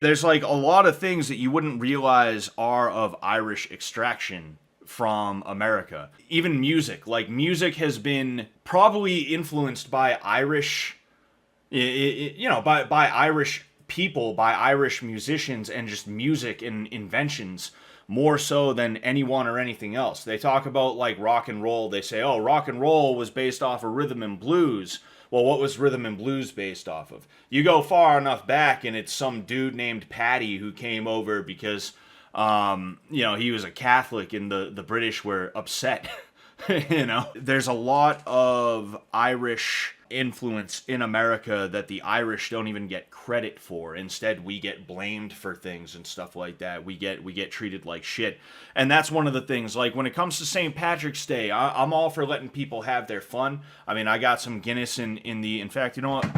There's like a lot of things that you wouldn't realize are of Irish extraction from America. Even music. Like, music has been probably influenced by Irish, by Irish people, by Irish musicians, and just music and inventions more so than anyone or anything else. They talk about like rock and roll. They say, oh, rock and roll was based off of rhythm and blues. Well, what was rhythm and blues based off of? You go far enough back, and it's some dude named Paddy who came over because, he was a Catholic, and the British were upset. There's a lot of Irish influence in America that the Irish don't even get credit for. Instead, we get blamed for things and stuff like that. We get treated like shit. And that's one of the things, like, when it comes to St. Patrick's Day, I'm all for letting people have their fun. I mean, I got some Guinness in fact, you know what?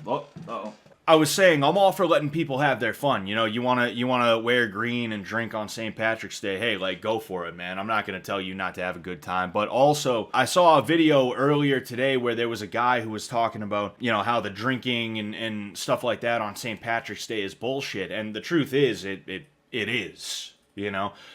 Oh, uh-oh. I was saying I'm all for letting people have their fun. You wanna wear green and drink on St. Patrick's Day. Hey, like, go for it, man. I'm not gonna tell you not to have a good time. But also, I saw a video earlier today where there was a guy who was talking about, how the drinking and stuff like that on St. Patrick's Day is bullshit. And the truth is, it is.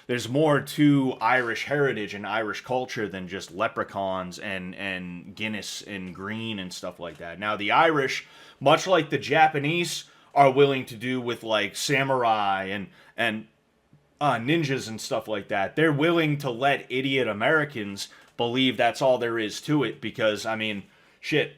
There's more to Irish heritage and Irish culture than just leprechauns and Guinness and green and stuff like that. Now, the Irish, much like the Japanese, are willing to do with like samurai and ninjas and stuff like that. They're willing to let idiot Americans believe that's all there is to it because, I mean, shit,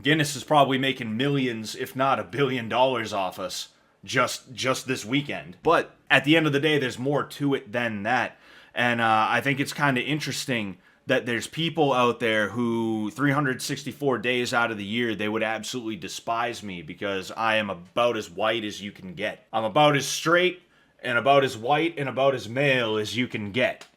Guinness is probably making millions, if not $1 billion off us just this weekend. But at the end of the day, there's more to it than that. And I think it's kind of interesting that there's people out there who 364 days out of the year, they would absolutely despise me because I am about as white as you can get. I'm about as straight and about as white and about as male as you can get.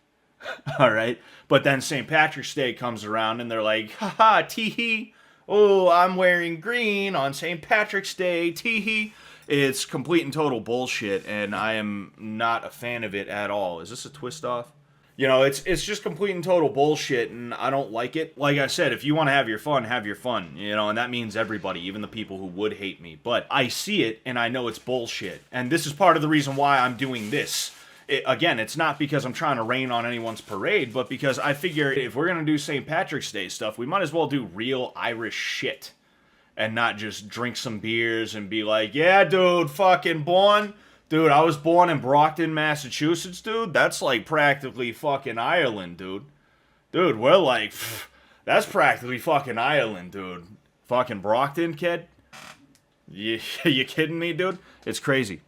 All right? But then St. Patrick's Day comes around and they're like, haha, tee-hee. Oh, I'm wearing green on St. Patrick's Day, tee-hee. It's complete and total bullshit, and I am not a fan of it at all. Is this a twist off? It's just complete and total bullshit, and I don't like it. Like I said, if you want to have your fun, and that means everybody, even the people who would hate me. But I see it, and I know it's bullshit, and this is part of the reason why I'm doing this. Again, it's not because I'm trying to rain on anyone's parade, but because I figure if we're going to do St. Patrick's Day stuff, we might as well do real Irish shit. And not just drink some beers and be like, yeah, dude, Dude, I was born in Brockton, Massachusetts, dude. That's like practically fucking Ireland, dude. Dude, we're like, that's practically fucking Ireland, dude. Fucking Brockton, kid? You kidding me, dude? It's crazy.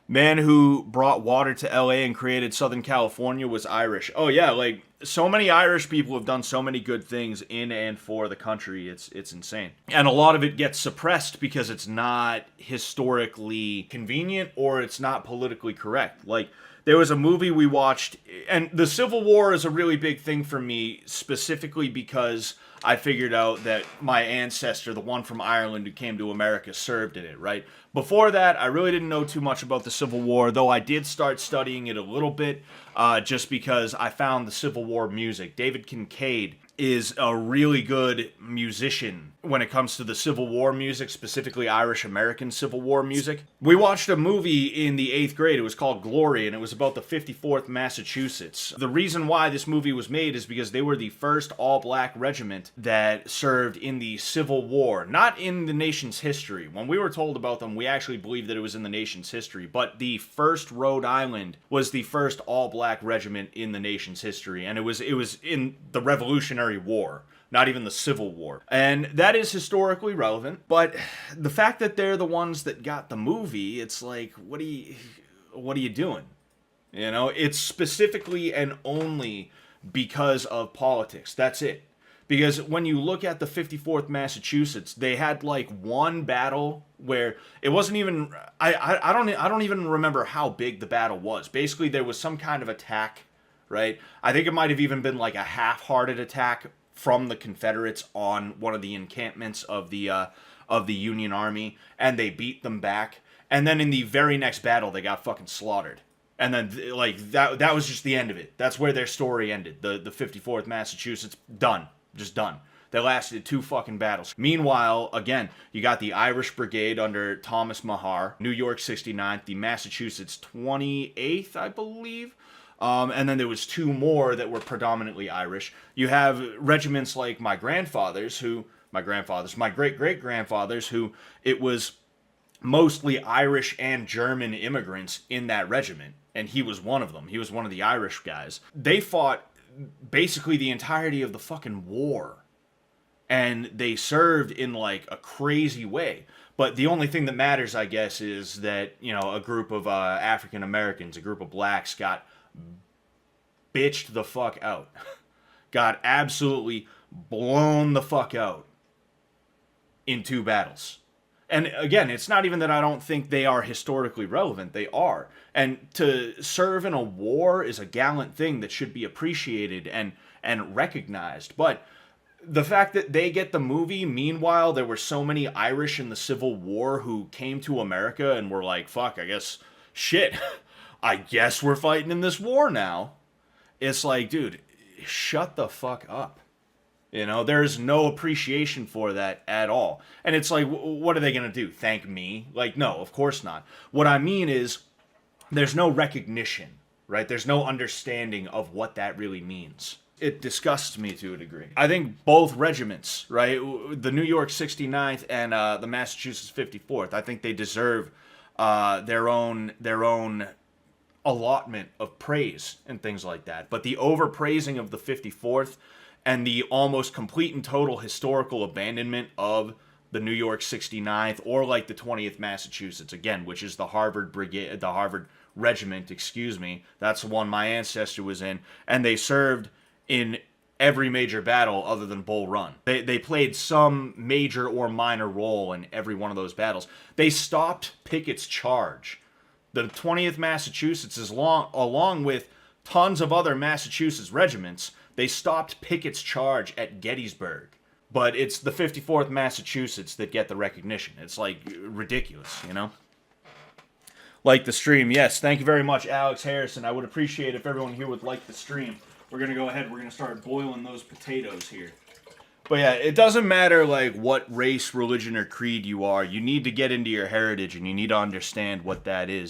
Man who brought water to LA and created Southern California was Irish. Oh yeah, like, so many Irish people have done so many good things in and for the country. It's insane. And a lot of it gets suppressed because it's not historically convenient or it's not politically correct. Like, there was a movie we watched, and the Civil War is a really big thing for me, specifically because I figured out that my ancestor, the one from Ireland who came to America, served in it, right? Before that, I really didn't know too much about the Civil War, though I did start studying it a little bit, just because I found the Civil War music. David Kincaid is a really good musician when it comes to the Civil War music, specifically Irish American Civil War music. We watched a movie in the 8th grade. It was called Glory, and it was about the 54th Massachusetts. The reason why this movie was made is because they were the first all-black regiment that served in the Civil War, not in the nation's history. When we were told about them, we actually believed that it was in the nation's history, but the 1st Rhode Island was the first all-black regiment in the nation's history, and it was in the Revolutionary War, not even the Civil War. And that is historically relevant, but the fact that they're the ones that got the movie, it's like, what are you doing? It's specifically and only because of politics. That's it. Because when you look at the 54th Massachusetts, they had like one battle where it wasn't even, I don't even remember how big the battle was. Basically, there was some kind of attack, right? I think it might have even been like a half-hearted attack from the Confederates on one of the encampments of the Union Army, and they beat them back. And then in the very next battle, they got fucking slaughtered. And then, like, that was just the end of it. That's where their story ended. The 54th Massachusetts, done. Just done. They lasted 2 fucking battles. Meanwhile, again, you got the Irish Brigade under Thomas Mahar, New York 69th, the Massachusetts 28th, I believe. And then there was 2 more that were predominantly Irish. You have regiments like my great-great-grandfathers, who it was mostly Irish and German immigrants in that regiment. And he was one of them. He was one of the Irish guys. They fought basically the entirety of the fucking war. And they served in like a crazy way. But the only thing that matters, I guess, is that, you know, a group of African Americans, a group of blacks got bitched the fuck out. Got absolutely blown the fuck out in 2 battles. And again, it's not even that I don't think they are historically relevant. They are. And to serve in a war is a gallant thing that should be appreciated and recognized. But the fact that they get the movie, meanwhile, there were so many Irish in the Civil War who came to America and were like, fuck, I guess we're fighting in this war now. It's like, dude, shut the fuck up. You know, there's no appreciation for that at all. And it's like, what are they going to do? Thank me? Like, no, of course not. What I mean is, there's no recognition, right? There's no understanding of what that really means. It disgusts me to a degree. I think both regiments, right? The New York 69th and the Massachusetts 54th, I think they deserve their own allotment of praise and things like that. But the overpraising of the 54th and the almost complete and total historical abandonment of the New York 69th, or like the 20th Massachusetts, again, which is the Harvard Brigade, the Harvard Regiment, that's the one my ancestor was in, and they served in every major battle other than Bull Run. They played some major or minor role in every one of those battles. They stopped Pickett's charge. The 20th Massachusetts, along with tons of other Massachusetts regiments, they stopped Pickett's charge at Gettysburg. But it's the 54th Massachusetts that get the recognition. It's like ridiculous, you know? Like the stream. Yes, thank you very much, Alex Harrison. I would appreciate if everyone here would like the stream. We're going to go ahead. We're going to start boiling those potatoes here. But yeah, it doesn't matter like what race, religion, or creed you are. You need to get into your heritage and you need to understand what that is.